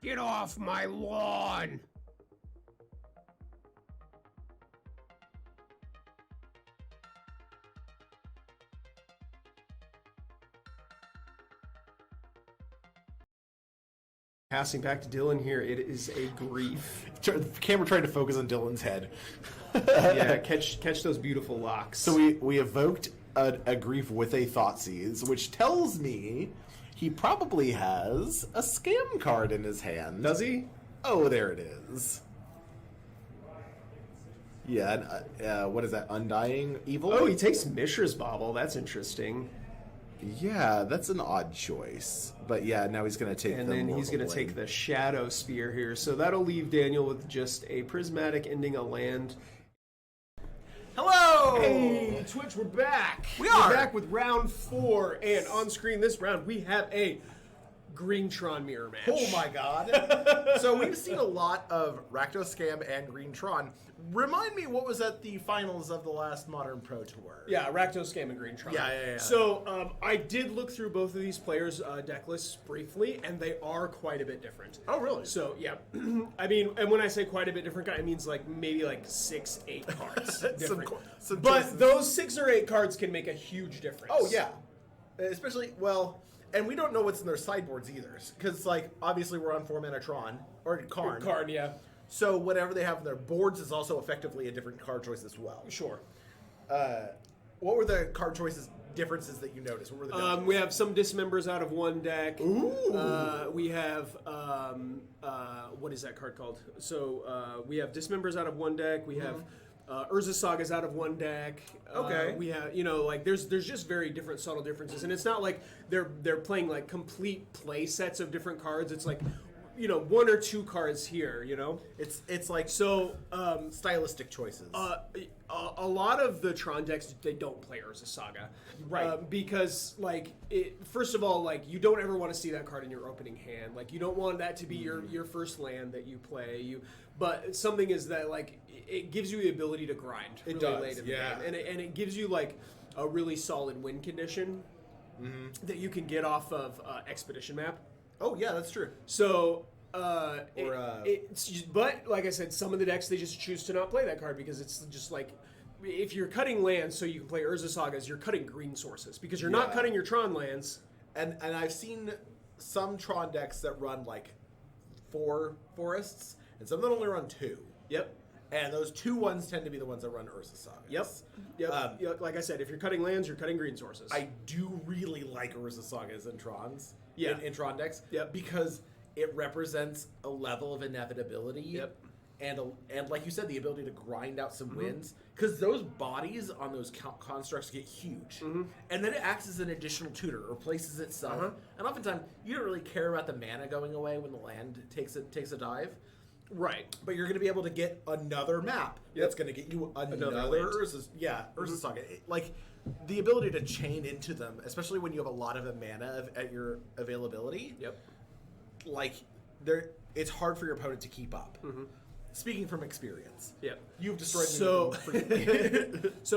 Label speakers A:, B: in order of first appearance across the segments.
A: Get off my lawn! Passing back to Dylan here, it is a grief.
B: The camera tried to focus on Dylan's head.
A: Yeah, catch those beautiful locks.
B: So we evoked a grief with a Thoughtseize, which tells me he probably has a scam card in his hand.
A: Does he?
B: Oh, there it is. Yeah, what is that? Undying Evil?
A: Oh, he takes Mishra's Bauble. That's interesting.
B: Yeah, that's an odd choice. But yeah, now he's going to take
A: and then he's going to take the Shadow Spear here. So that'll leave Daniel with just a Prismatic ending a land.
B: Hello!
A: Hey, Twitch, we're back.
B: We're
A: back with round 4. And on screen this round, we have a Green Tron mirror match.
B: Oh my god. So we've seen a lot of Rakdos Scam and Green Tron. Remind me what was at the finals of the last Modern Pro Tour.
A: Yeah, Rakdos Scam and Green Tron.
B: Yeah.
A: So I did look through both of these players' deck lists briefly, and they are quite a bit different.
B: Oh, really?
A: So, yeah. I mean, and when I say quite a bit different, it means like maybe like 6, 8 cards different. But
B: choices.
A: those 6 or 8 cards can make a huge difference.
B: Oh, yeah. Especially, well, and we don't know what's in their sideboards either. Because, like, obviously we're on 4-mana Tron, or Karn.
A: Karn, yeah.
B: So whatever they have in their boards is also effectively a different card choice as well.
A: Sure.
B: What were the card choices differences that you noticed? What were the
A: we have some dismembers out of one deck.
B: Ooh.
A: We have what is that card called? So we have dismembers out of one deck. We have Urza Sagas out of one deck.
B: Okay.
A: We have there's just very different subtle differences, and it's not like they're playing like complete play sets of different cards. It's like 1 or 2 cards here.
B: It's like
A: so
B: stylistic choices.
A: A lot of the Tron decks, they don't play Urza Saga.
B: Right.
A: Because, first of all, you don't ever want to see that card in your opening hand. You don't want that to be your first land that you play. But something is that, it gives you the ability to grind really late in the game. And it gives you, a really solid win condition that you can get off of Expedition Map.
B: Oh, yeah, that's true.
A: So... but like I said, some of the decks they just choose to not play that card because it's just if you're cutting lands so you can play Urza Sagas, you're cutting green sources because you're not cutting your Tron lands.
B: And I've seen some Tron decks that run 4 forests, and some that only run 2.
A: Yep.
B: And those 2 ones tend to be the ones that run Urza Sagas.
A: Yep. Like I said, if you're cutting lands, you're cutting green sources.
B: I do really like Urza Sagas and Trons.
A: Yeah.
B: In Tron decks.
A: Yep.
B: Because it represents a level of inevitability.
A: Yep.
B: And like you said, the ability to grind out some wins. Because those bodies on those constructs get huge. And then it acts as an additional tutor, replaces itself. And oftentimes, you don't really care about the mana going away when the land takes a dive.
A: Right.
B: But you're going to be able to get another map that's going to get you another Urza Saga. The ability to chain into them, especially when you have a lot of mana at your availability.
A: Yep.
B: It's hard for your opponent to keep up. Speaking from experience.
A: Yep.
B: You've destroyed
A: So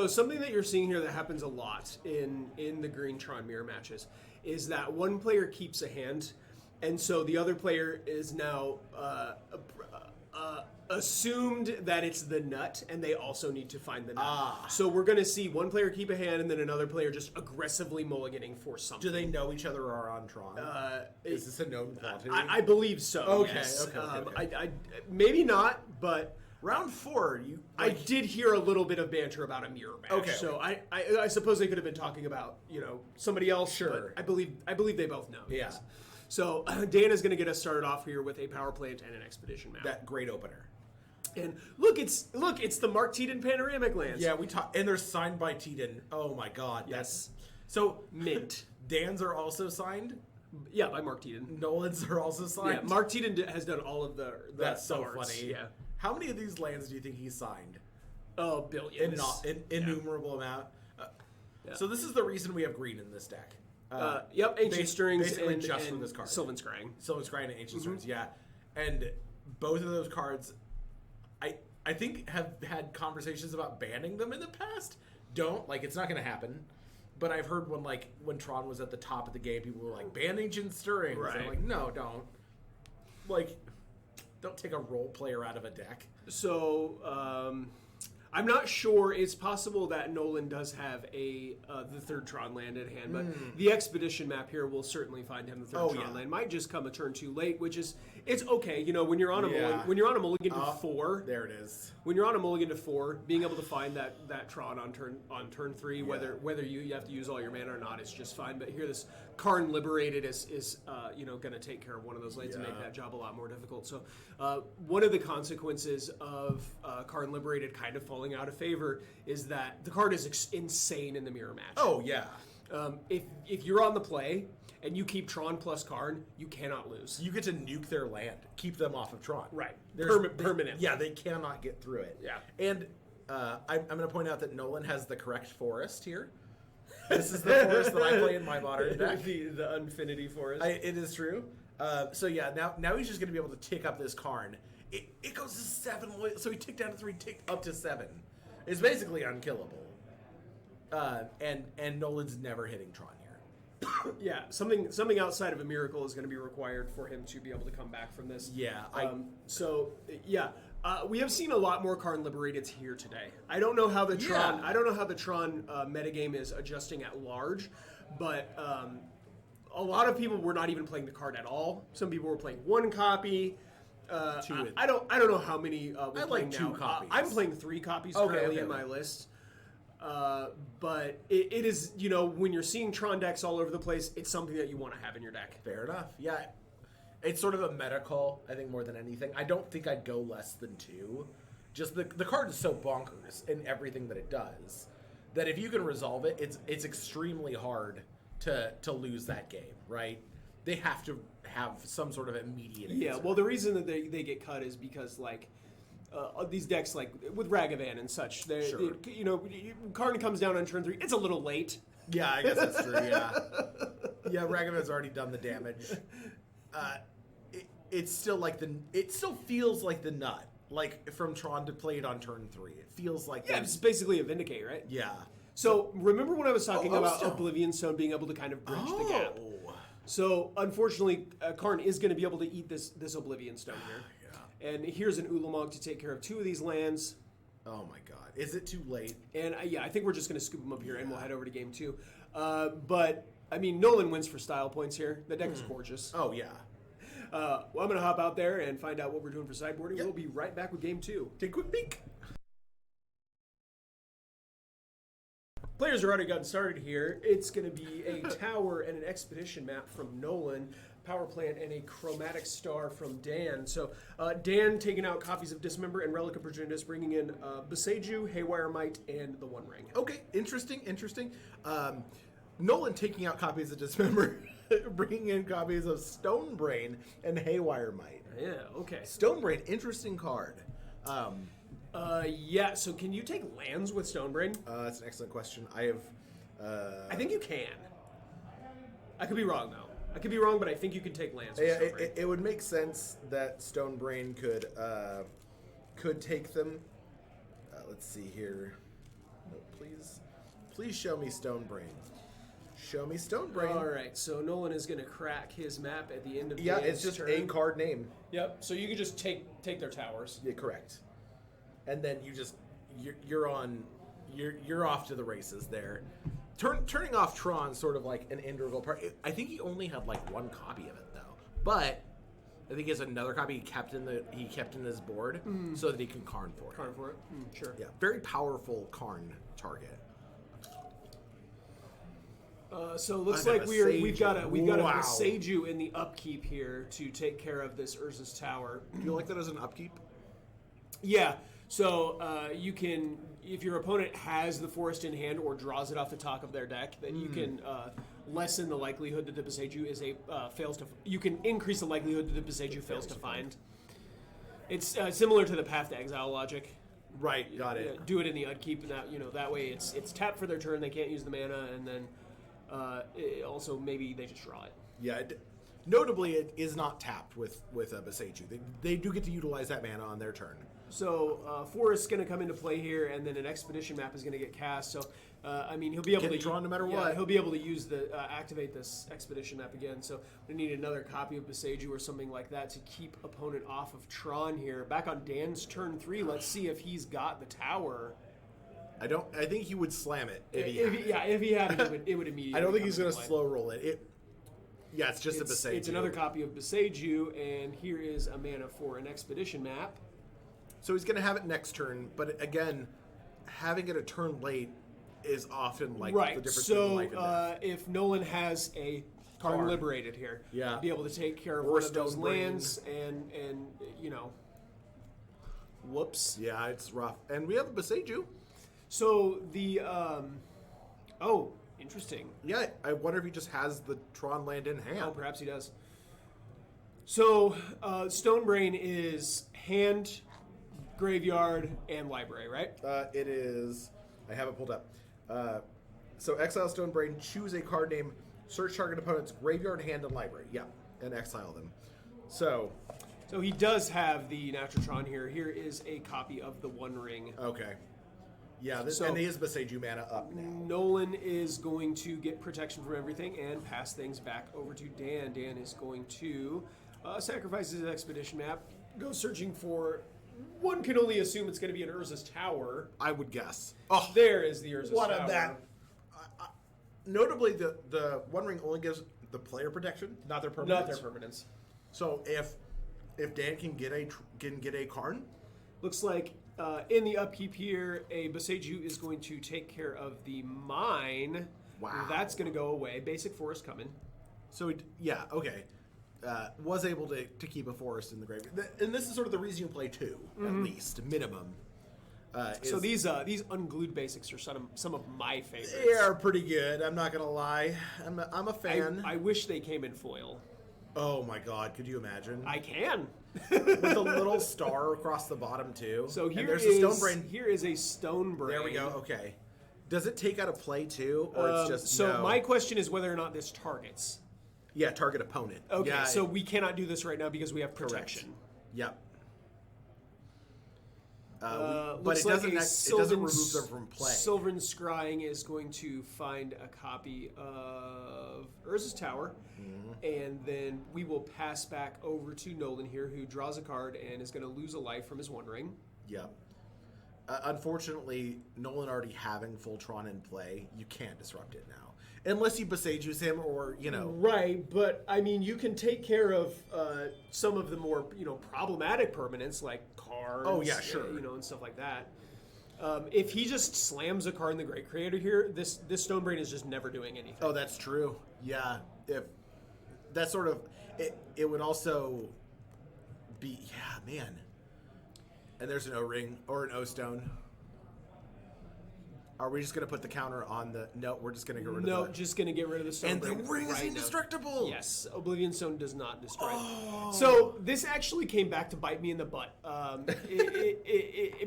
A: something that you're seeing here that happens a lot in the Green Tron mirror matches is that one player keeps a hand, and so the other player is now assumed that it's the nut, and they also need to find the nut. So we're going to see one player keep a hand, and then another player just aggressively mulliganing for something.
B: Do they know each other or are on Tron? Is this a known quantity?
A: I believe so.
B: Okay.
A: Yes.
B: Okay.
A: I maybe not, but
B: round 4,
A: I did hear a little bit of banter about a mirror match.
B: Okay.
A: So I suppose they could have been talking about somebody else.
B: Sure.
A: But I believe they both know.
B: Yeah.
A: Yes. So Dana's going to get us started off here with a power plant and an expedition map.
B: That great opener.
A: And look, it's the Mark Teeden panoramic lands.
B: Yeah, and they're signed by Teeden. Oh my god.
A: Yes.
B: So
A: mint.
B: Dan's are also signed?
A: Yeah, by Mark Teeden.
B: Nolan's are also signed?
A: Yeah, Mark Teeden has done all of the
B: That's so
A: arts.
B: funny.
A: Yeah.
B: How many of these lands do you think he's signed?
A: Oh, billions.
B: Innumerable amount. So this is the reason we have green in this deck.
A: Ancient Stirrings
B: basically
A: and
B: just for this card.
A: Sylvan Scrying.
B: Sylvan Scrying and Ancient Stirrings, yeah. And both of those cards, I think have had conversations about banning them in the past. It's not going to happen. But I've heard when Tron was at the top of the game, people were like, ban Ancient Stirrings.
A: Right.
B: And I'm like, no, don't. don't take a role player out of a deck.
A: So, I'm not sure. It's possible that Nolan does have the third Tron land at hand, but the expedition map here will certainly find him the third Tron land. Might just come a turn too late, which is it's okay. You know, when you're on a mulligan to 4,
B: there it is.
A: When you're on a mulligan to 4, being able to find that Tron on turn 3, whether you have to use all your mana or not, it's just fine. But here, this Karn Liberated is going to take care of one of those lanes and make that job a lot more difficult. So one of the consequences of Karn Liberated kind of falling out of favor is that the card is insane in the mirror match.
B: Oh yeah.
A: If you're on the play and you keep Tron plus Karn, you cannot lose.
B: You get to nuke their land, keep them off of Tron.
A: Right.
B: Permanent. Yeah, they cannot get through it.
A: Yeah.
B: And I'm going to point out that Nolan has the correct forest here. This is the forest that I play in my modern deck.
A: the Infinity Forest.
B: It is true. So yeah, now he's just going to be able to tick up this Karn. It goes to 7, so he ticked down to 3, ticked up to 7. It's basically unkillable. And Nolan's never hitting Tron here.
A: Yeah, something outside of a miracle is going to be required for him to be able to come back from this.
B: Yeah.
A: We have seen a lot more Karn Liberateds here today. I don't know how the Tron metagame is adjusting at large, but a lot of people were not even playing the card at all. Some people were playing 1 copy. I don't know how many we're playing now.
B: 2 copies.
A: I'm playing 3 copies currently in my list. But it is, when you're seeing Tron decks all over the place, it's something that you want to have in your deck.
B: Fair enough. Yeah. It's sort of a meta call, I think, more than anything. I don't think I'd go less than 2. Just the card is so bonkers in everything that it does that if you can resolve it, it's extremely hard to lose that game, right? They have to have some sort of immediate answer.
A: Yeah, well, the reason that they get cut is because, these decks, with Ragavan and such, Karn comes down on turn 3. It's a little late.
B: Yeah, I guess that's true, yeah. Yeah, Ragavan's already done the damage. It's still it still feels like the nut, from Tron to play it on turn 3. It feels like
A: it's basically a Vindicate, right?
B: Yeah.
A: So remember when I was talking about Oblivion Stone being able to kind of bridge the gap? So unfortunately, Karn is going to be able to eat this Oblivion Stone here. Yeah. And here's an Ulamog to take care of 2 of these lands.
B: Oh my God, is it too late?
A: And I think we're just going to scoop them up here, and we'll head over to game 2. But I mean, Nolan wins for style points here. The deck is gorgeous.
B: Oh yeah.
A: Well, I'm going to hop out there and find out what we're doing for sideboarding. Yep. We'll be right back with game 2.
B: Take a quick peek.
A: Players are already gotten started here. It's going to be a tower and an expedition map from Nolan, power plant, and a chromatic star from Dan. So Dan taking out copies of Dismember and Relic of Progenitus, bringing in Boseiju, Haywire Might, and the One Ring.
B: Okay, interesting. Nolan taking out copies of Dismember, bringing in copies of Stonebrain and Haywire Might.
A: Yeah, okay.
B: Stonebrain, interesting card.
A: Yeah, so can you take lands with Stonebrain?
B: That's an excellent question. I
A: think you can. I could be wrong, though. I could be wrong, but I think you can take lands with Stonebrain.
B: It would make sense that Stonebrain could take them. Let's see here. No, please show me Stonebrain. Show me Stonebrain.
A: All right, so Nolan is going to crack his map at the end of
B: Dan's it's just
A: turn.
B: a card name.
A: Yep, so you can just take their towers.
B: Yeah, correct. And then you're off to the races there. Turning off Tron sort of like an integral part. I think he only had 1 copy of it though, but I think he has another copy he kept in his board so that he can Karn for it.
A: Karn for it, sure.
B: Yeah, very powerful Karn target.
A: So it looks like we've got a Boseiju in the upkeep here to take care of this Urza's Tower.
B: Do you like that as an upkeep?
A: Yeah. So you can, if your opponent has the forest in hand or draws it off the top of their deck, then you can lessen the likelihood that the Boseiju fails to. You can increase the likelihood that the Boseiju fails to find. It's similar to the Path to Exile logic.
B: Right, got it.
A: Do it in the upkeep, and that way it's tapped for their turn. They can't use the mana, and then also maybe they just draw it.
B: Yeah. Notably, it is not tapped with a Boseiju. They do get to utilize that mana on their turn.
A: So Forest's going to come into play here, and then an Expedition map is going to get cast. So I mean, he'll be able
B: Getting
A: to
B: drawn no matter
A: yeah,
B: what.
A: He'll be able to use the activate this expedition map again. So we need another copy of Beseju or something like that to keep opponent off of Tron here. Back on Dan's turn 3. Let's see if he's got the tower.
B: I think he would slam it if he
A: If he had it, it would immediately.
B: I don't think
A: come
B: he's
A: into
B: going to
A: play.
B: slow roll it. Yeah, it's just a Beseju.
A: It's another copy of Beseju, and here is a mana for an expedition map.
B: So he's going to have it next turn, but again, having it a turn late is often like the difference between life and death.
A: If Nolan has a Karn liberated here,
B: Yeah.
A: be able to take care of
B: Or
A: one of those
B: Stone Brain.
A: lands and you know, whoops.
B: Yeah, it's rough. And we have the Beseju.
A: So the interesting.
B: Yeah, I wonder if he just has the Tron land in hand.
A: Oh, perhaps he does. So Stonebrain is hand, graveyard, and library, right?
B: It is. I have it pulled up. So exile Stonebrain, choose a card name, search target opponent's graveyard, hand, and library. Yeah, and exile them. So
A: he does have the Naturotron here. Here is a copy of the One Ring.
B: okay, yeah,
A: So-
B: and he is Beseju mana up now.
A: Nolan is going to get protection from everything and pass things back over to Dan. Dan is going to sacrifice his expedition map, go searching for. One can only assume it's going to be an Urza's Tower.
B: I would guess. Oh,
A: There is the Urza's
B: what
A: Tower.
B: of that? Notably, the One Ring only gives the player protection, not their permanence.
A: Not their permanence.
B: So if Dan can get a Karn,
A: Looks like in the upkeep here, a Beseju is going to take care of the mine.
B: Wow.
A: That's going to go away. Basic forest coming.
B: so yeah, okay. Was able to keep a forest in the graveyard, and this is sort of the reason you play 2 at least minimum.
A: So these unglued basics are some of my favorites.
B: They are pretty good. I'm not gonna lie. I'm a fan.
A: I wish they came in foil.
B: Oh my god, could you imagine?
A: I can.
B: With a little star across the bottom too.
A: So
B: And
A: here
B: there's
A: is
B: a Stonebrain.
A: here is a Stonebrain.
B: There we go. Okay. Does it take out a play too, or it's just
A: so
B: no?
A: my question is whether or not this targets.
B: Yeah, target opponent.
A: Okay,
B: Yeah,
A: so we cannot do this right now because we have protection.
B: Yep. But
A: Looks
B: it
A: like
B: doesn't.
A: a
B: It doesn't remove them from play.
A: Sylvan Scrying is going to find a copy of Urza's Tower,
B: Mm-hmm.
A: and then we will pass back over to Nolan here, who draws a card and is going to lose a life from his One Ring.
B: Yep. Unfortunately, Nolan already having full Tron in play, you can't disrupt it now, unless you Beseju's him or
A: Right, but I mean, you can take care of some of the more problematic permanents like cards.
B: Oh, yeah, sure.
A: And stuff like that. If he just slams a card in the Great Creator here, this Stonebrain is just never doing anything.
B: Oh, that's true. Yeah, if that sort of it would also be man. And there's an O ring or an O stone. Are we just gonna put the counter on the? No, we're just gonna get rid of
A: No,
B: the.
A: just gonna get rid of the Stonebrain.
B: And the ring is
A: right now.
B: indestructible.
A: Yes, Oblivion Stone does not destroy.
B: Oh.
A: So this actually came back to bite me in the butt.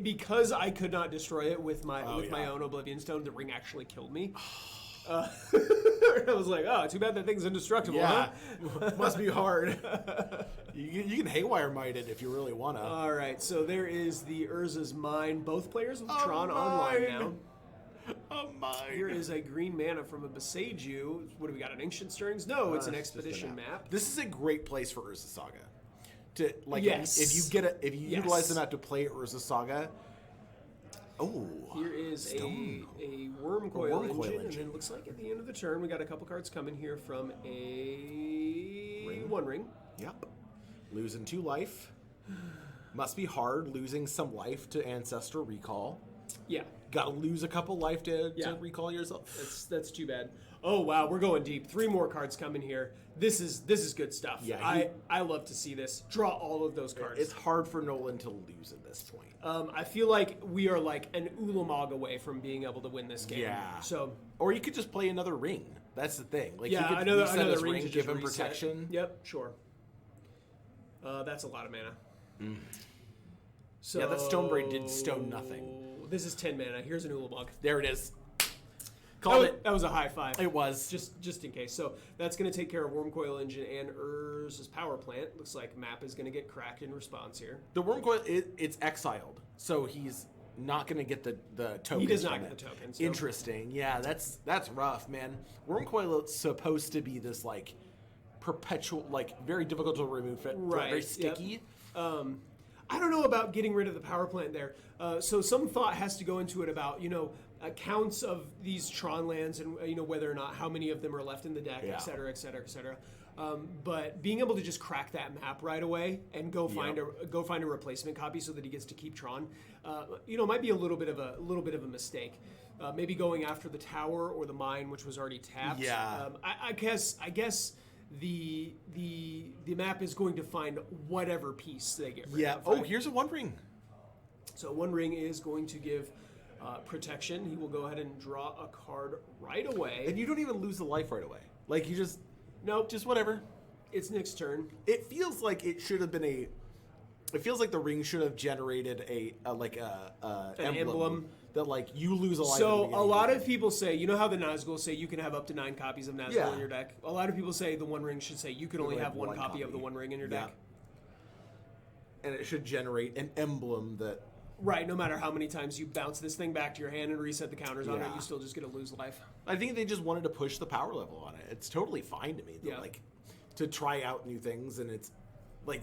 A: Because I could not destroy it with my own Oblivion Stone, the ring actually killed me. I was like, oh, too bad that thing's indestructible,
B: Yeah,
A: huh?
B: must be hard. You can haywire mite it if you really wanna.
A: All right, so there is the Urza's Mine. Both players with
B: A
A: Tron online
B: mine.
A: now.
B: Oh my!
A: Here is a green mana from a Beseju. What do we got? An Ancient Stirrings? No, it's an
B: It's just
A: expedition
B: an
A: map.
B: This is a great place for Urza Saga. To like,
A: Yes.
B: if you
A: Yes.
B: utilize the map to play Urza Saga. Oh,
A: Here is
B: Stone.
A: a Worm Coil,
B: Worm Coil
A: engine, and
B: engine.
A: then it looks like at the end of the turn we got a couple cards coming here from a
B: Ring.
A: One Ring.
B: Yep. Losing 2 life. Must be hard losing some life to Ancestor Recall.
A: Yeah,
B: Got to lose a couple life to
A: Yeah.
B: recall yourself.
A: that's too bad. Oh wow, we're going deep. 3 more cards coming here. This is good stuff.
B: Yeah,
A: I love to see this. Draw all of those cards.
B: It's hard for Nolan to lose at this point.
A: I feel like we are like an Ulamog away from being able to win this game.
B: Yeah.
A: So
B: Or you could just play another ring. That's the thing. Like
A: yeah,
B: you could
A: another
B: reset his
A: ring
B: ring,
A: to
B: give
A: just
B: him
A: reset.
B: protection.
A: Yep, sure. That's a lot of mana. So
B: Yeah, that Stonebrain did stone nothing.
A: This is 10 mana. Here's an Ulamog.
B: There it is. Called it.
A: That was a high five.
B: It was.
A: Just in case. So that's going to take care of Worm Coil Engine and Urza's Power Plant. Looks like map is going to get cracked in response here.
B: The Worm Coil, it's exiled. So he's not going to get the tokens.
A: He does not
B: from
A: get
B: it.
A: the tokens. No.
B: Interesting. Yeah, that's rough, man. Wormcoil's supposed to be this like perpetual, like very difficult to remove, very sticky.
A: Yep. I don't know about getting rid of the power plant there. So some thought has to go into it about counts of these Tron lands and whether or not how many of them are left in the deck,
B: Yeah.
A: et cetera, et cetera, et cetera. But being able to just crack that map right away and go find a replacement copy so that he gets to keep Tron, might be a little bit of a mistake. Maybe going after the tower or the mine, which was already tapped.
B: Yeah.
A: I guess the map is going to find whatever piece they get rid of.
B: Oh,
A: right?
B: here's a One Ring.
A: So One Ring is going to give protection. He will go ahead and draw a card right away.
B: And you don't even lose the life right away. Like you just
A: Nope.
B: just whatever.
A: It's Nick's turn.
B: It feels like it should have been It feels like the ring should have generated an emblem that like you lose a life.
A: So a lot of people say, how the Nazgul say you can have up to 9 copies of Nazgul in your deck. A lot of people say the One Ring should say you can only have one copy of the One Ring in your deck.
B: And it should generate an emblem that.
A: Right, no matter how many times you bounce this thing back to your hand and reset the counters on it, you still just get to lose life.
B: I think they just wanted to push the power level on it. It's totally fine to me. Like to try out new things, and it's like.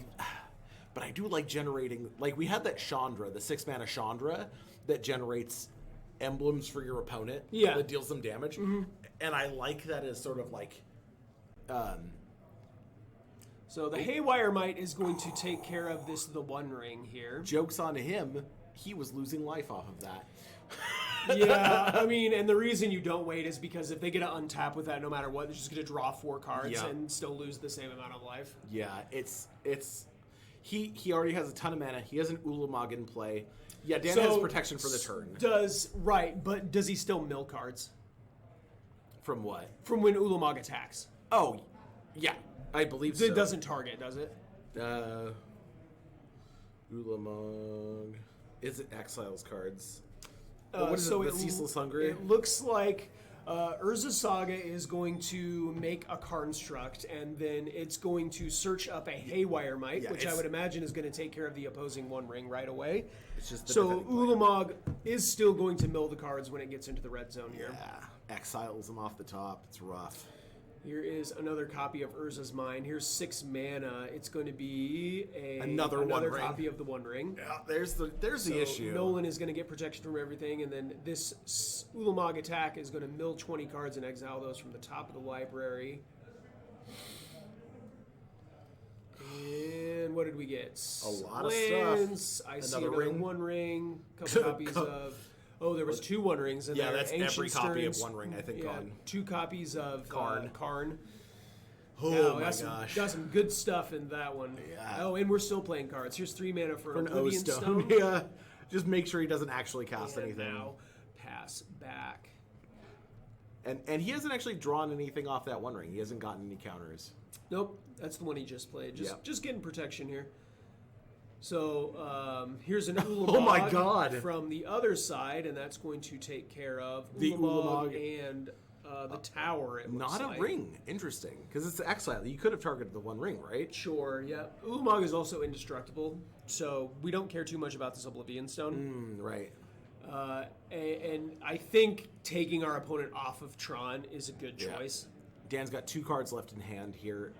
B: But I do like generating. Like we had that Chandra, the 6-mana Chandra, that generates emblems for your opponent.
A: Yeah.
B: That deals them damage, and I like that as sort of like.
A: So the Haywire Might is going to take care of the One Ring here.
B: Joke's on him. He was losing life off of that.
A: Yeah, I mean, and the reason you don't wait is because if they get to untap with that, no matter what, they're just going to draw 4 cards and still lose the same amount of life.
B: Yeah, it's he already has a ton of mana. He has an Ulamog in play. Yeah, Dan has protection for the turn.
A: But does he still mill cards?
B: From what?
A: From when Ulamog attacks.
B: Oh, yeah, I believe so.
A: It doesn't target, does it?
B: Ulamog. Is it Exiles cards?
A: What is
B: it? The Ceaseless Hunger?
A: It looks like Urza Saga is going to make a construct, and then it's going to search up a Haywire Might, which I would imagine is going to take care of the opposing One Ring right away.
B: It's just
A: so Ulamog is still going to mill the cards when it gets into the red zone here.
B: Yeah, exiles them off the top. It's rough.
A: Here is another copy of Urza's Mine. Here's 6 mana. It's going to be
B: another One Ring.
A: Copy of the One Ring.
B: Yeah, there's the issue.
A: Nolan is going to get protection from everything, and then this Ulamog attack is going to mill 20 cards and exile those from the top of the library. And what did we get?
B: A lot
A: Lands.
B: of stuff.
A: I see another
B: ring.
A: One Ring. Couple copies of. Oh, there was 2 One Rings in there.
B: That's
A: Ancient
B: every copy
A: Stearns.
B: of One Ring, I think.
A: Yeah,
B: On
A: 2 copies of Karn.
B: Oh my
A: gosh. Got some good stuff in that one.
B: Yeah.
A: Oh, and we're still playing cards. Here's 3 mana for an
B: an
A: Oblivion
B: O-Stone.
A: Stone.
B: Yeah. Just make sure he doesn't actually cast
A: And
B: anything.
A: now pass back.
B: And he hasn't actually drawn anything off that One Ring. He hasn't gotten any counters.
A: Nope, that's the one he just played. Just getting protection here. So here's an Ulamog
B: Oh my God.
A: from the other side, and that's going to take care of
B: The
A: Ulamog
B: Ulamog.
A: and the tower. It looks
B: Not a
A: like.
B: ring. Interesting. Because it's the exile. You could have targeted the One Ring, right?
A: Sure, yeah. Ulamog is also indestructible, so we don't care too much about this Oblivion Stone.
B: Right.
A: And I think taking our opponent off of Tron is a good choice.
B: Dan's got 2 cards left in hand here.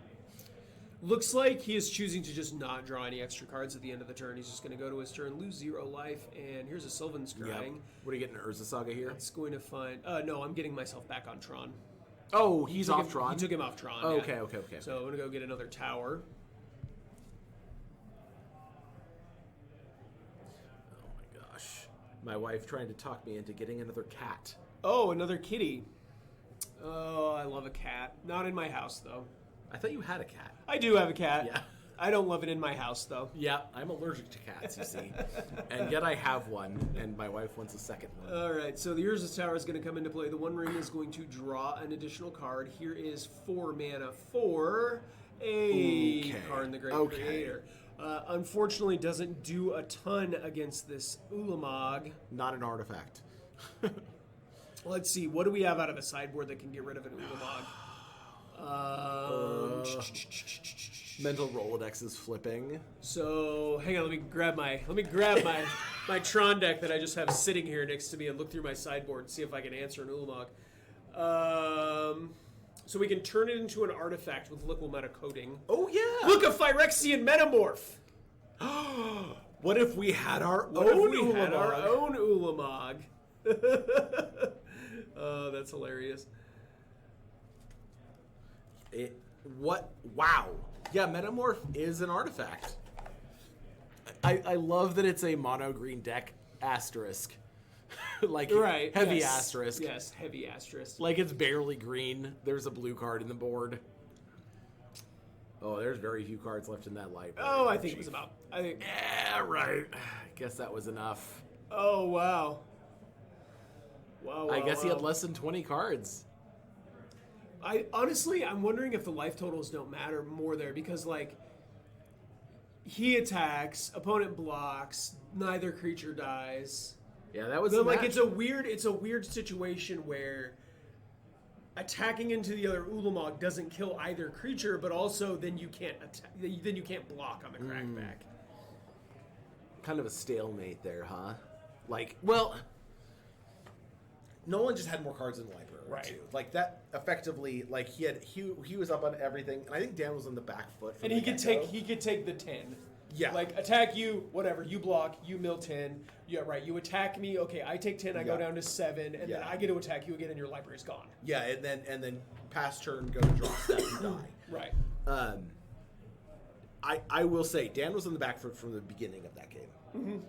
A: Looks like he is choosing to just not draw any extra cards at the end of the turn. He's just going to go to his turn, lose 0 life, and here's a Sylvan Scrying.
B: What are you getting, Urza Saga here?
A: It's going to find... no, I'm getting myself back on Tron.
B: Oh, he's off
A: him,
B: Tron?
A: He took him off Tron,
B: Oh,
A: yeah.
B: okay.
A: So I'm going to go get another tower.
B: Oh my gosh. My wife trying to talk me into getting another cat.
A: Oh, another kitty. Oh, I love a cat. Not in my house, though.
B: I thought you had a cat.
A: I do have a cat.
B: Yeah.
A: I don't love it in my house, though.
B: Yeah, I'm allergic to cats, you see. And yet I have one, and my wife wants a second one.
A: All right, so the Urza's Tower is going to come into play. The One Ring is going to draw an additional card. Here is 4 mana for a Karn the Great Creator. Unfortunately, doesn't do a ton against this Ulamog.
B: Not an artifact.
A: Let's see, what do we have out of a sideboard that can get rid of an
B: Mental Rolodex is flipping.
A: So hang on, let me grab my my Tron deck that I just have sitting here next to me and look through my sideboard and see if I can answer an Ulamog. So we can turn it into an artifact with liquid meta coating.
B: Oh yeah!
A: Look, a Phyrexian Metamorph.
B: What if we had our
A: What
B: own
A: if we had our
B: Ulamog?
A: own Ulamog? Oh, that's hilarious.
B: Wow. Yeah, Metamorph is an artifact. I love that it's a mono green deck asterisk. Like
A: Right.
B: heavy
A: yes.
B: asterisk.
A: Yes, heavy asterisk.
B: Like it's barely green. There's a blue card in the board. Oh, there's very few cards left in that library.
A: Oh, I think it was about.
B: Yeah, right. Guess that was enough.
A: Oh, wow. Wow.
B: I guess he had
A: wow.
B: less than 20 cards.
A: I'm wondering if the life totals don't matter more there because like he attacks, opponent blocks, neither creature dies.
B: Yeah, that was
A: So, like
B: match.
A: it's a weird situation where attacking into the other Ulamog doesn't kill either creature, but also then you can't block on the crackback.
B: Kind of a stalemate there, huh? Like, well, Nolan just had more cards in the library,
A: Right.
B: too. Like that, effectively, like he was up on everything, and I think Dan was on the back foot. From
A: And
B: the
A: he could
B: get-go.
A: take the 10.
B: Yeah.
A: Like attack you, whatever, you block, you mill 10. Yeah, right. You attack me, okay, I take 10, I go
B: Yeah.
A: down to 7, and then
B: Yeah.
A: I get to attack you again and your library's gone.
B: Yeah, and then pass turn, go to draw step, and die.
A: Right.
B: I will say Dan was on the back foot from the beginning of that game.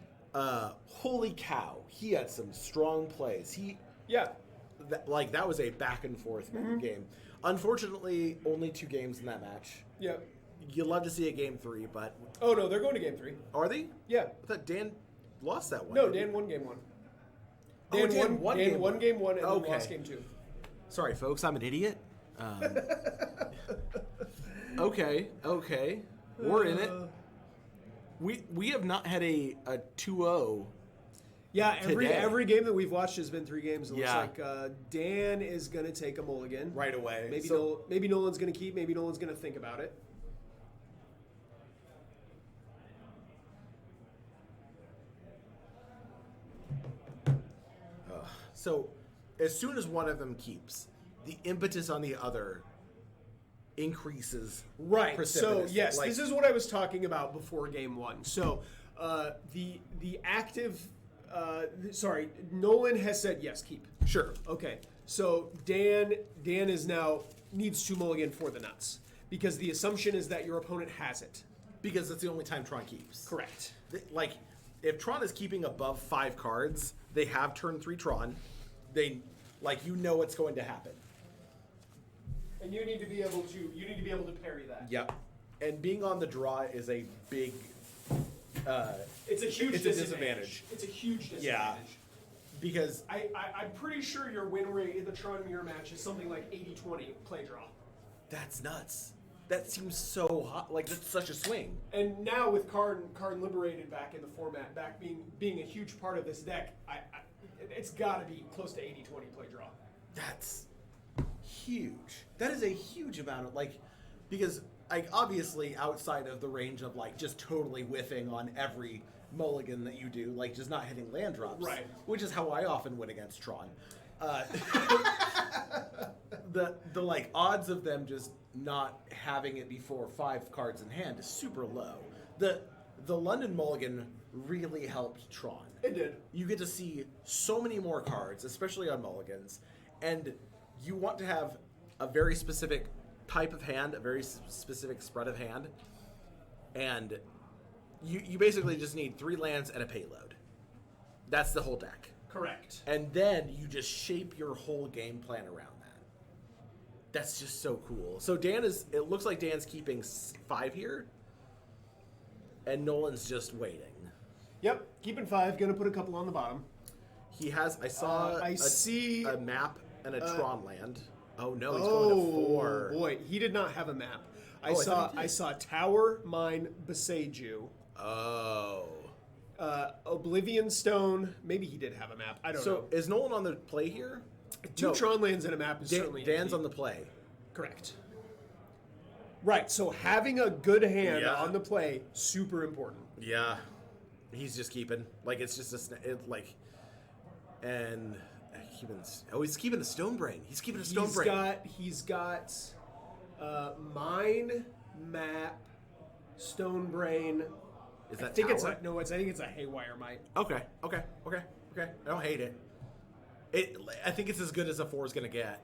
B: Holy cow, he had some strong plays.
A: Yeah.
B: That was a back and forth game. Unfortunately, only 2 games in that match.
A: Yeah.
B: You'd love to see a game 3, but
A: Oh no, they're going to game 3.
B: are they?
A: Yeah.
B: I thought Dan lost that one.
A: No, Dan won game 1. Dan won game 1 and then
B: Okay.
A: lost game 2.
B: Sorry, folks, I'm an idiot. Okay, we're in it. We have not had a 2-0.
A: Yeah,
B: Today.
A: every game that we've watched has been 3 games. It
B: Yeah.
A: looks like Dan is going to take a mulligan.
B: Right away.
A: Maybe Nolan's going to keep, maybe Nolan's going to think about it.
B: So, as soon as one of them keeps, the impetus on the other increases.
A: Right. So
B: precipitously.
A: yes,
B: Like,
A: this is what I was talking about before game 1. So the active, sorry, Nolan has said yes, keep.
B: sure.
A: Okay. So Dan is now needs to mulligan for the nuts because the assumption is that your opponent has it.
B: Because that's the only time Tron keeps.
A: Correct.
B: Like, if Tron is keeping above 5 cards, they have turn 3 Tron. They, like, you know what's going to happen.
A: And you need to be able to parry that.
B: Yep. And being on the draw is a big.
A: It's a huge
B: It's a disadvantage.
A: It's a huge disadvantage.
B: Yeah. Because
A: I'm pretty sure your win rate in the Tron mirror match is something like 80-20 play draw.
B: that's nuts. That seems so hot. Like, that's such a swing.
A: And now with Karn Liberated back in the format, back being a huge part of this deck, it's got to be close to 80-20 play draw.
B: That's huge. That is a huge amount of, like, because, like, obviously outside of the range of, like, just totally whiffing on every mulligan that you do, like, just not hitting land drops.
A: Right.
B: Which is how I often win against Tron. The like, odds of them just not having it before 5 cards in hand is super low. The London mulligan really helped Tron.
A: It did.
B: You get to see so many more cards, especially on mulligans, and you want to have a very specific type of hand, a very specific spread of hand, and you basically just need 3 lands and a payload. That's the whole deck.
A: Correct.
B: And then you just shape your whole game plan around that. That's just so cool. So it looks like Dan's keeping 5 here, and Nolan's just waiting.
A: Yep, keeping 5, gonna put a couple on the bottom.
B: He has, I saw
A: I see
B: a map and a Tron land. Oh no, he's
A: Oh
B: going to 4.
A: boy, he did not have a map.
B: I thought he did.
A: I saw Tower, Mine, Beseiju,
B: Oh.
A: Oblivion Stone. Maybe he did have a map. I don't know.
B: So is Nolan on the play here?
A: 2
B: No,
A: Tron lands and a map is certainly
B: Dan's
A: empty.
B: on the play.
A: Correct. Right. So having a good hand
B: Yeah.
A: on the play, super important.
B: Yeah, he's just keeping like it's just and he's keeping a stone brain. He's keeping a stone brain.
A: He's got mine, map, stone brain.
B: Is that
A: I think
B: tower?
A: I think it's a haywire might.
B: Okay. I don't hate it. I think it's as good as a 4 is gonna get.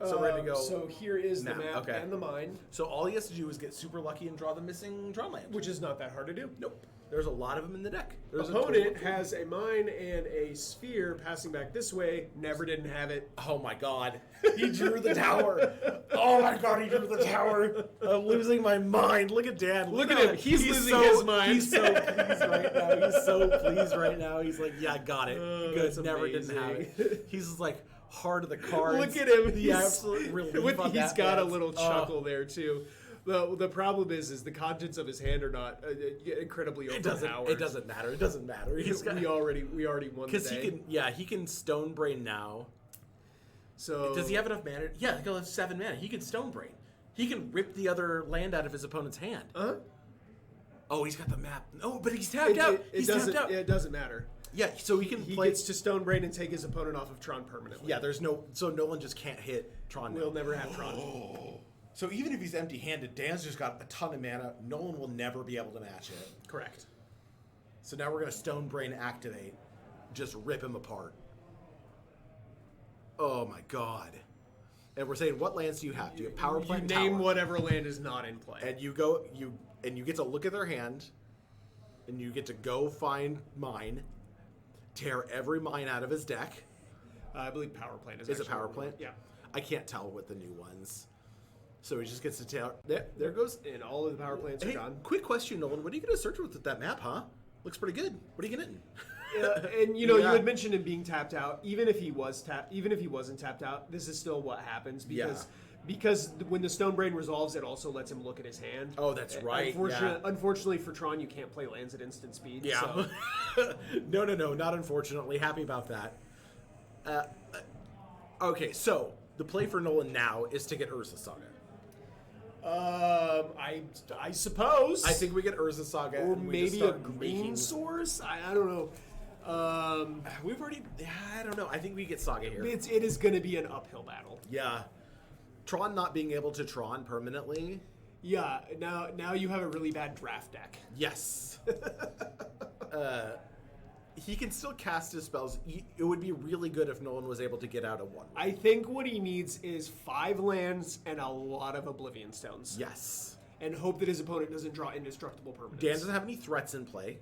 B: So we're gonna go.
A: So here is the
B: map,
A: map
B: okay.
A: and the mine,
B: So all he has to do is get super lucky and draw the missing Tron land.
A: which is not that hard to do.
B: Nope. There's a lot of them in the deck. There's a
A: Opponent
B: total-
A: has a mine and a sphere passing back this way. Never didn't have it.
B: Oh my god. He drew the tower. Oh my god, he drew the tower. I'm losing my mind. Look at Dad.
A: Look at him. He's losing his mind.
B: He's so pleased right now. He's so pleased right now. He's like, yeah, got it. Good.
A: that's
B: Never didn't have
A: amazing.
B: it. He's just like heart of the cards.
A: Look at him.
B: The absolute relief on
A: He's
B: that
A: got a
B: man's-
A: little chuckle there too. The problem is the contents of his hand are not incredibly overpowered.
B: It doesn't matter. It doesn't matter. He's got
A: we already won the
B: because
A: day.
B: he can stone brain now.
A: So
B: Does he have enough mana? Yeah, he'll have 7 mana. He can stone brain. He can rip the other land out of his opponent's hand. Oh, he's got the map. No, but he's tapped out. He's tapped out.
A: It doesn't matter.
B: Yeah, so he can
A: He
B: play.
A: gets to Stone Brain and take his opponent off of Tron permanently.
B: Yeah, there's no. So Nolan just can't hit Tron.
A: We'll
B: now.
A: never have Tron.
B: So even if he's empty-handed, Dan's just got a ton of mana. Nolan will never be able to match it.
A: Correct.
B: So now we're gonna Stone Brain activate, just rip him apart. Oh my god! And we're saying, what lands do you have? Do you have power plant?
A: You name
B: tower?
A: whatever land is not in play.
B: And you get to look at their hand, and you get to go find mine, tear every mine out of his deck.
A: I believe Power Plant is.
B: Is it
A: actually
B: power
A: one.
B: plant?
A: Yeah.
B: I can't tell with the new ones. So he just gets to tell. There goes.
A: And all of the Power Plants
B: Hey,
A: are gone.
B: quick question, Nolan. What are you going to search with that map, huh? Looks pretty good. What are you getting?
A: And you know,
B: Yeah.
A: you had mentioned him being tapped out. Even if he wasn't tapped out, this is still what happens because when the Stone Brain resolves, it also lets him look at his hand.
B: Oh, that's right.
A: Unfortunately for Tron, you can't play lands at instant speed.
B: Yeah.
A: So.
B: No, not unfortunately. Happy about that. Okay, so the play for Nolan now is to get Urza Saga.
A: I suppose.
B: I think we get Urza Saga.
A: or
B: and we just
A: maybe a
B: start
A: green
B: making-
A: source. I don't know.
B: We've already. I don't know. I think we get Saga here.
A: It is going to be an uphill battle.
B: Yeah. Tron not being able to Tron permanently.
A: Yeah. Now you have a really bad draft deck.
B: Yes. He can still cast his spells. It would be really good if Nolan was able to get out a 1.
A: I think what he needs is 5 lands and a lot of Oblivion Stones.
B: Yes.
A: And hope that his opponent doesn't draw indestructible permanents.
B: Dan doesn't have any threats in play,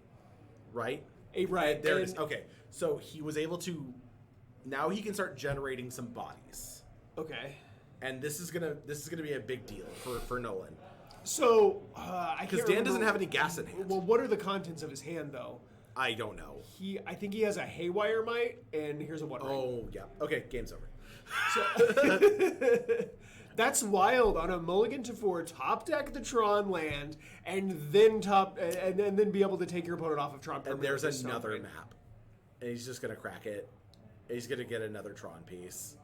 B: right?
A: Right.
B: There it is. Okay. So he was able to. Now he can start generating some bodies,
A: Okay.
B: and this is gonna be a big deal for Nolan
A: So I can't
B: because Dan
A: remember-
B: doesn't have any gas in hand.
A: Well, what are the contents of his hand though?
B: I don't know.
A: I think he has a Haywire Might, and here's a One Ring.
B: Oh yeah. Okay. Game's over.
A: That's wild. On a Mulligan to 4, top deck the Tron land, and then then be able to take your opponent off of Tron.
B: And
A: permanently
B: there's
A: with Stone
B: another
A: Brain.
B: map, and he's just gonna crack it. He's gonna get another Tron piece.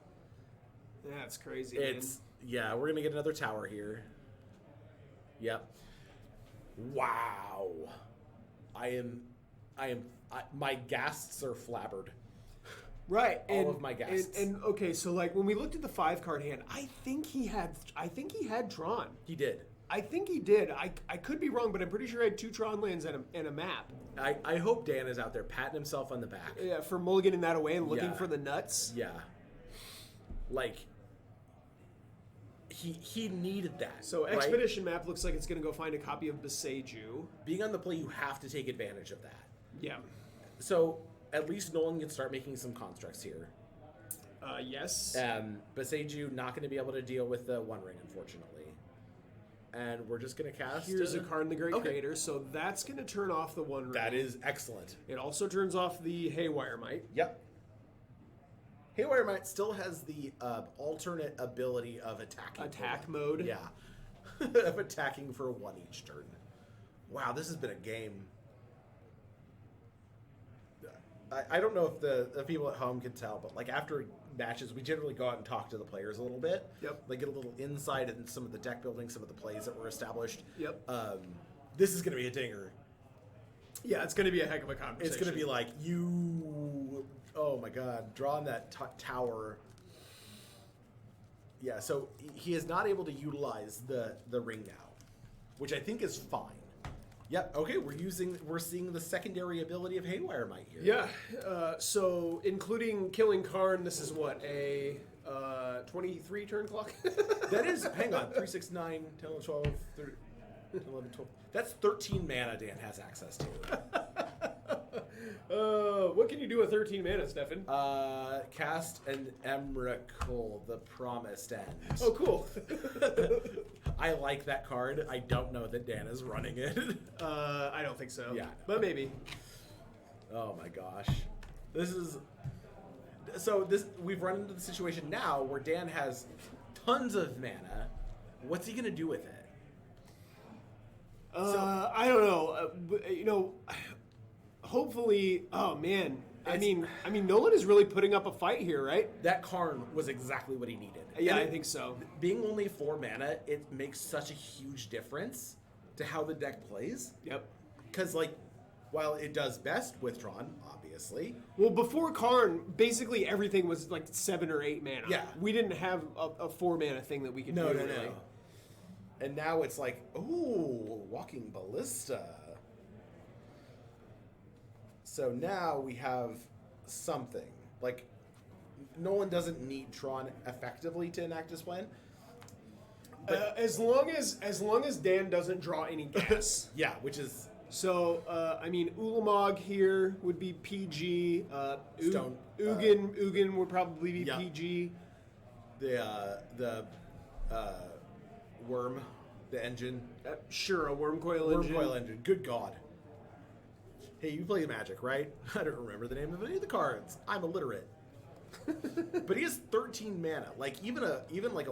A: That's crazy.
B: It's we're gonna get another tower here. Yep. Wow. My ghasts are flabbered.
A: right.
B: all of my guests.
A: And okay, so like when we looked at the 5-card hand, I think he had Tron.
B: He did.
A: I think he did. I could be wrong, but I'm pretty sure he had 2 Tron lands and a map.
B: I hope Dan is out there patting himself on the back.
A: Yeah, for mulliganing that away and looking
B: Yeah.
A: for the nuts.
B: Yeah. Like he needed that.
A: So
B: right?
A: Expedition map looks like it's going to go find a copy of Beseju.
B: Being on the play, you have to take advantage of that.
A: Yeah.
B: So at least Nolan can start making some constructs here.
A: Yes.
B: Beseju not going to be able to deal with the One Ring, unfortunately. And we're just going to cast...
A: Here's a card in the Great
B: Okay.
A: Creator, so that's going to turn off the One Ring.
B: That is excellent.
A: It also turns off the Haywire Might.
B: Yep. Haywire Might still has the alternate ability of attacking.
A: Attack mode.
B: Yeah. Of attacking for 1 each turn. Wow, this has been a game. I don't know if the people at home can tell, but like after matches, we generally go out and talk to the players a little bit.
A: Yep.
B: Like get a little insight into some of the deck building, some of the plays that were established.
A: Yep.
B: This is going to be a dinger.
A: Yeah, it's going to be a heck of a conversation.
B: It's going to be like, oh my god, drawing that tower. Yeah, so he is not able to utilize the ring now, which I think is fine. Yep. Okay, we're seeing the secondary ability of Haywire Might here.
A: Yeah. So including killing Karn, this is what, a 23 turn clock?
B: That is. Hang on. 3, 6, 9, 10, 12, 13, 11, 12. That's 13 mana Dan has access to.
A: What can you do with 13 mana, Stefan?
B: Cast an Emrakul, the Promised End.
A: Oh, cool.
B: I like that card. I don't know that Dan is running it.
A: I don't think so.
B: Yeah.
A: But maybe.
B: Oh my gosh. We've run into the situation now where Dan has tons of mana. What's he going to do with it?
A: I don't know. Hopefully, oh man. I mean, Nolan is really putting up a fight here, right?
B: That Karn was exactly what he needed.
A: Yeah, I think so.
B: Being only 4 mana, it makes such a huge difference to how the deck plays.
A: Yep.
B: Because, while it does best with Tron, obviously.
A: Well, before Karn, basically everything was 7 or 8 mana.
B: Yeah.
A: We didn't have a 4 mana thing that we could do.
B: No.
A: Really.
B: And now it's like, ooh, Walking Ballista. So now we have something. Nolan doesn't need Tron effectively to enact his plan.
A: As long as Dan doesn't draw any gas.
B: Yeah, which is...
A: So, Ulamog here would be PG.
B: Stone.
A: Ugin would probably be
B: yeah.
A: PG.
B: The worm, the engine.
A: Sure, a Wormcoil engine.
B: Wormcoil engine. Good God. Hey, you play Magic, right? I don't remember the name of any of the cards. I'm illiterate. But he has 13 mana. Even a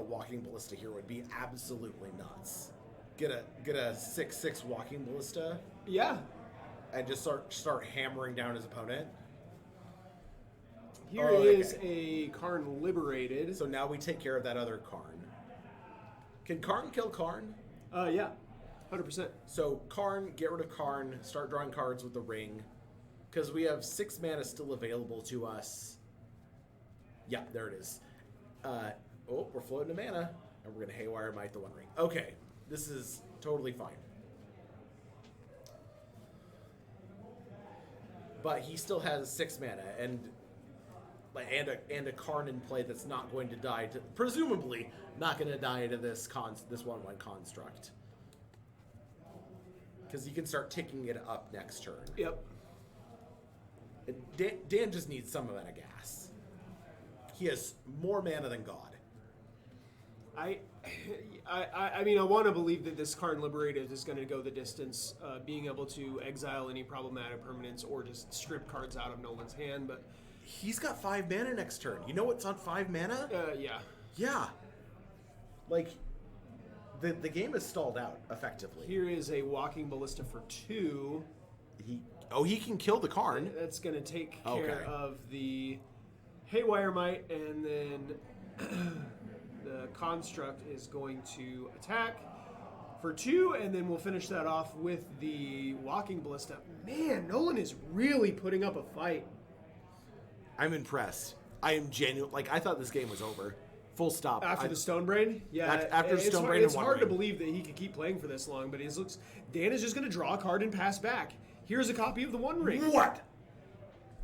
B: Walking Ballista here would be absolutely nuts. Get a 6/6 Walking Ballista.
A: Yeah.
B: And just start hammering down his opponent.
A: Here is a Karn liberated.
B: So now we take care of that other Karn. Can Karn kill Karn?
A: Yeah. 100%.
B: So Karn, get rid of Karn, start drawing cards with the ring. Because we have 6 mana still available to us. Yeah, there it is. We're floating to mana. And we're going to Haywire Might the One Ring. Okay, this is totally fine. But he still has 6 mana and a Karn in play that's not going to die to, presumably not going to die to this 1/1 construct. Because you can start ticking it up next turn.
A: Yep.
B: Dan just needs some amount of gas. He has more mana than God.
A: I want to believe that this Karn liberated is going to go the distance, being able to exile any problematic permanents or just strip cards out of Nolan's hand. But
B: he's got 5 mana next turn. You know what's on 5 mana?
A: Yeah.
B: Yeah. The game is stalled out effectively.
A: Here is a Walking Ballista for 2.
B: He can kill the Karn.
A: That's going to take care of the Haywire Might, and then the construct is going to attack for 2, and then we'll finish that off with the Walking Ballista. Man, Nolan is really putting up a fight.
B: I'm impressed. I am genuine. I thought this game was over. Full stop.
A: After the Stonebrain? Yeah.
B: After Stonebrain,
A: it's hard to believe that he could keep playing for this long, but Dan is just going to draw a card and pass back. Here's a copy of the One Ring.
B: What?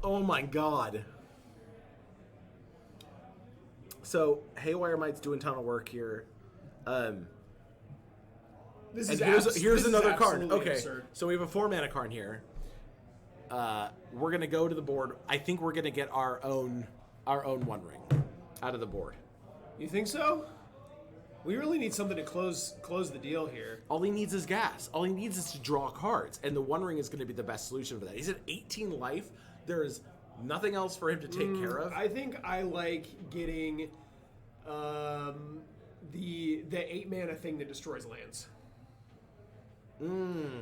B: Oh my God. So Haywire Might's doing a ton of work here. Here's another card. Okay,
A: absurd.
B: So we have a 4 mana Karn here. We're gonna go to the board. I think we're gonna get our own One Ring out of the board.
A: You think so? We really need something to close the deal here.
B: All he needs is gas. All he needs is to draw cards, and the One Ring is going to be the best solution for that. He's at 18 life. There is nothing else for him to take care of.
A: I think I like getting the 8 mana thing that destroys lands.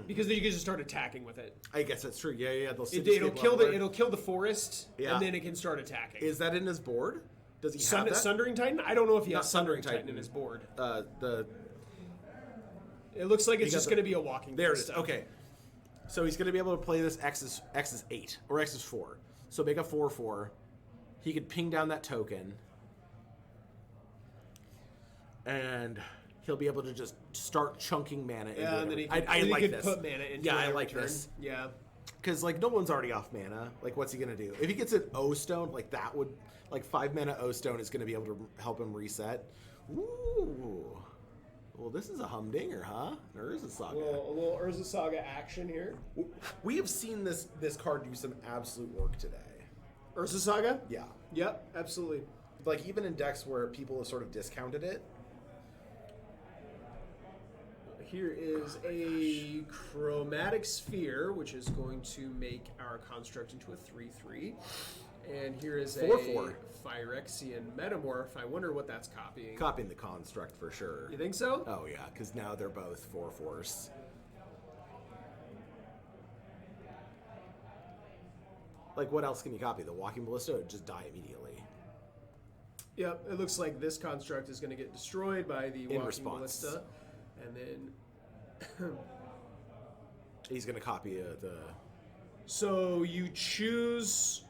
A: Because then you can just start attacking with it.
B: I guess that's true. Yeah.
A: It'll kill the forest, and then it can start attacking.
B: Is that in his board? Does he have that?
A: Sundering Titan? I don't know if he
B: Not
A: has Sundering Titan in his board. It looks like it's just going to be a walking.
B: There it is. Okay. So he's going to be able to play this X is 8 or X is 4. So make a 4/4. He could ping down that token. And he'll be able to just start chunking mana.
A: Yeah, and then he could put mana into
B: Yeah, I like this.
A: Yeah.
B: Because, like, Nolan's already off mana. Like, what's he going to do? If he gets an O-Stone, like, that would... Like, 5 mana O-Stone is going to be able to help him reset. Ooh. Well, this is a humdinger, huh? Urza Saga.
A: A little Urza Saga action here.
B: We have seen this card do some absolute work today.
A: Urza Saga?
B: Yeah.
A: Yep, absolutely.
B: Like, even in decks where people have sort of discounted it.
A: Here is a Chromatic Sphere, which is going to make our construct into a 3/3. And here is
B: 4/4.
A: a Phyrexian Metamorph. I wonder what that's copying.
B: Copying the construct for sure.
A: You think so?
B: Oh, yeah, because now they're both 4/4s. Like, what else can you copy? The Walking Ballista would just die immediately.
A: Yep, it looks like this construct is going to get destroyed by the Walking Ballista. And then...
B: He's going to copy the...
A: So you choose...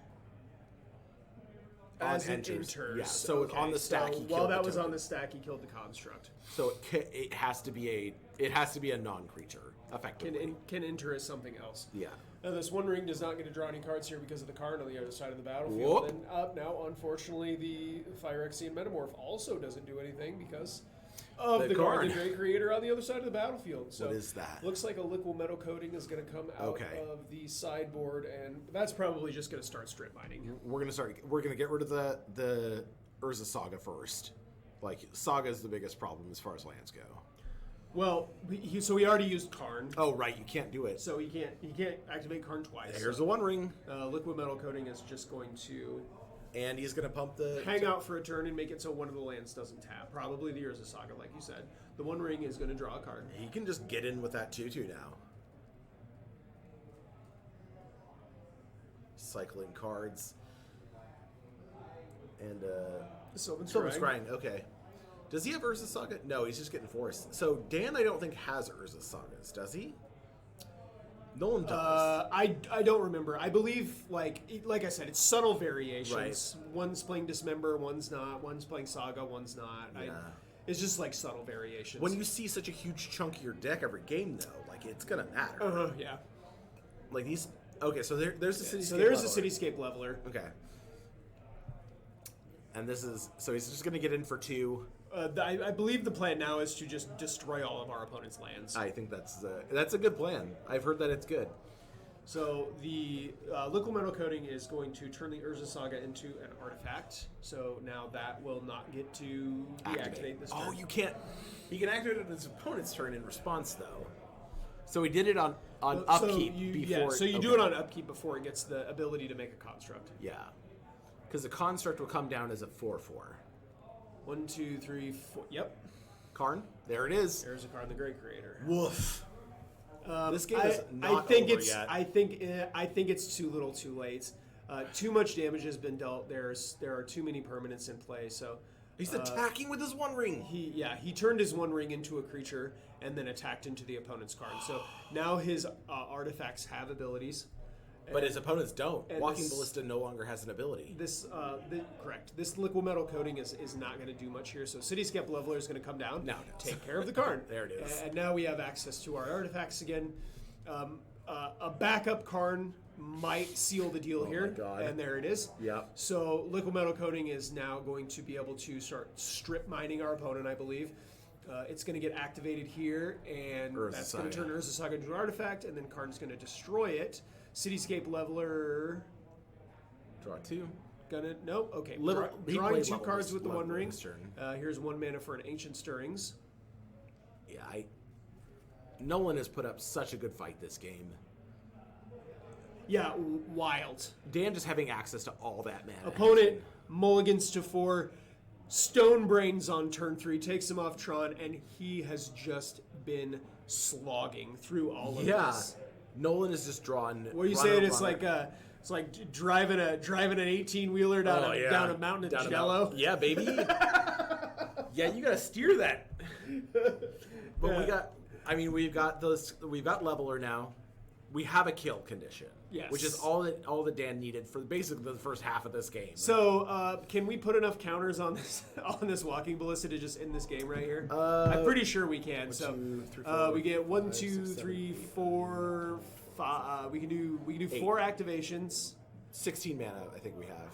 A: As it
B: enters.
A: enters.
B: Yeah, so
A: okay,
B: on the stack, he
A: while
B: killed
A: that
B: the
A: was
B: token.
A: on the stack, he killed the construct.
B: So it has to be a non-creature, effectively.
A: Can enter as something else.
B: Yeah.
A: Now, this One Ring does not get to draw any cards here because of the card on the other side of the battlefield.
B: Whoop.
A: And now, unfortunately, the Phyrexian Metamorph also doesn't do anything because of the
B: Karn.
A: the Great Creator on the other side of the battlefield. So
B: What is that?
A: Looks like a Liquid Metal Coating is going to come out of the sideboard, and that's probably just going to start strip mining.
B: We're gonna get rid of the Urza Saga first. Like, Saga is the biggest problem as far as lands go.
A: Well, so we already used Karn.
B: Oh right, you can't do it.
A: So he can't activate Karn twice.
B: Here's the One Ring,
A: Liquid Metal Coating is just going to
B: and he's gonna pump the
A: hang out for a turn and make it so one of the lands doesn't tap. Probably the Urza Saga, like you said. The One Ring is going to draw a card.
B: He can just get in with that 2/2 now. Cycling cards. And
A: Sylvan
B: Scrying, okay. Does he have Urza Saga? No, he's just getting forced. So Dan, I don't think has Urza Sagas, does he? Nolan does.
A: I don't remember. I believe, like I said, it's subtle variations.
B: Right.
A: One's playing Dismember, one's not. One's playing Saga, one's not.
B: Yeah.
A: It's just like subtle variations.
B: When you see such a huge chunk of your deck every game, though, like, it's gonna matter.
A: Yeah.
B: Like these. Okay, so there's the Cityscape.
A: So there's
B: Leveler.
A: a Cityscape Leveler.
B: Okay. And this is so he's just gonna get in for 2.
A: I believe the plan now is to just destroy all of our opponent's lands.
B: I think that's a good plan. I've heard that it's good.
A: So the Liquid Metal Coating is going to turn the Urza Saga into an artifact. So now that will not get to deactivate this turn.
B: Oh, you can't. He can activate it on his opponent's turn in response, though. So he did it on upkeep before.
A: Yeah, so you do it on upkeep before it gets the ability to make a construct.
B: Yeah, because the construct will come down as a 4/4.
A: 1, 2, 3, 4. Yep.
B: Karn, there it is.
A: There's a card, the Great Creator.
B: Woof. This game is not
A: I think
B: over
A: it's.
B: yet.
A: I think it's too little, too late. Too much damage has been dealt. There are too many permanents in play. So
B: He's attacking with his One Ring.
A: He turned his One Ring into a creature and then attacked into the opponent's card. So now his artifacts have abilities.
B: But his opponents don't.
A: and
B: Walking
A: this-
B: Ballista no longer has an ability.
A: Correct. This Liquid Metal Coating is not going to do much here. So Cityscape Leveler is going to come down.
B: Now it does.
A: Take care of the card.
B: There it is.
A: And now we have access to our artifacts again. A backup Karn might seal the deal here.
B: my God.
A: And there it is.
B: Yep.
A: So Liquid Metal Coating is now going to be able to start strip mining our opponent, I believe. It's going to get activated here, and
B: Urza
A: that's going to
B: Saga.
A: turn Urza Saga into an artifact, and then Karn's going to destroy it. Cityscape Leveler...
B: Draw 2.
A: Okay.
B: He
A: Drawing
B: played
A: 2
B: level
A: cards
B: this-
A: with the
B: level
A: One Ring.
B: this turn.
A: Here's 1 mana for an Ancient Stirrings.
B: Yeah, Nolan has put up such a good fight this game.
A: Yeah, wild.
B: Dan just having access to all that mana.
A: Opponent mulligans to 4, Stone Brains on turn 3, takes him off Tron, and he has just been slogging through all of
B: Yeah.
A: this.
B: Nolan is just drawn.
A: What are you saying? It's like It's like driving an 18-wheeler down a mountain of Jello.
B: Yeah, baby. Yeah, you gotta steer that. But we've got leveler now. We have a kill condition.
A: Yes.
B: Which is all that Dan needed for basically the first half of this game.
A: So, can we put enough counters on this walking ballista to just end this game right here? I'm pretty sure we can. So,
B: 2, 3, 4,
A: we get 1,
B: 5,
A: 2,
B: 6, 7,
A: 3, 4, 5. We can do
B: 8.
A: 4 activations.
B: 16 mana, I think we have.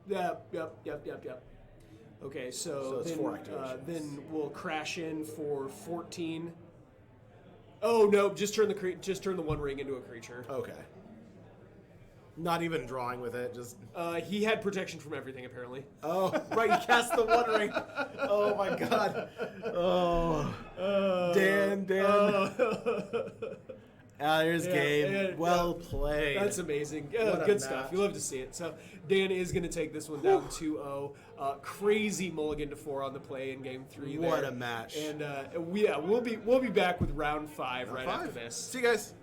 A: Yep. Okay, so
B: it's
A: then,
B: 4 activations.
A: Then we'll crash in for 14. Oh no! Just turn the one ring into a creature.
B: Okay. Not even drawing with it, just.
A: He had protection from everything apparently.
B: Oh, right! He cast the one ring. Oh my god. Oh. Dan. There's game. Well played.
A: That's amazing.
B: What a
A: Good stuff.
B: match.
A: You love to see it. So Dan is going to take this one down 2-0. Crazy mulligan to 4 on the play in game 3.
B: What a match.
A: And we'll be back with round 5 right after this.
B: See you guys.